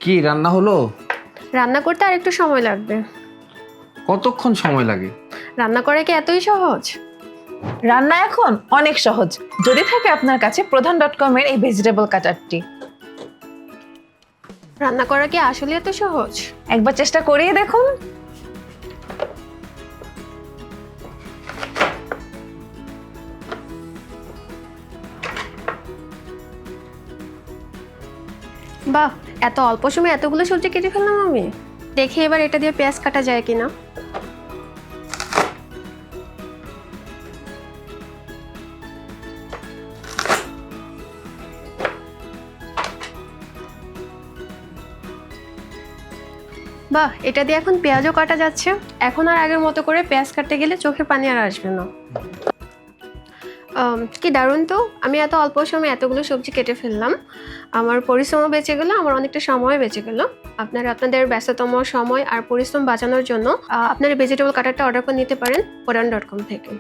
কি রান্না হলো? রান্না করতে আর একটু সময় লাগবে। কতক্ষণ সময় লাগে? রান্না করা কি এতই সহজ? রান্না এখন অনেক সহজ যদি থাকে আপনার কাছে প্রধান.com এর এই ভেজিটেবল কাটারটি। রান্না করা কি আসলে এত সহজ? একবার চেষ্টা করিয়ে দেখুন। বাহ, এত অল্প সময়ে এতগুলো সবজি কেটে ফেললাম আমি। দেখি এবার এটা দিয়ে পেঁয়াজ কাটা যায় কিনা। বাহ, এটা দিয়ে এখন পেঁয়াজও কাটা যাচ্ছে। এখন আর আগের মতো করে পেঁয়াজ কাটতে গেলে চোখে পানি আর আসবে না। কি দারুণ তো! আমি এত অল্প সময়ে এতগুলো সবজি কেটে ফেললাম। আমার পরিশ্রমও বেঁচে গেল, আমার অনেকটা সময় বেঁচে গেল। আপনারা আপনাদের ব্যস্ততম সময় আর পরিশ্রম বাঁচানোর জন্য আপনার ভেজিটেবল কাটারটা অর্ডার করে নিতে পারেন প্রধান.com থেকে।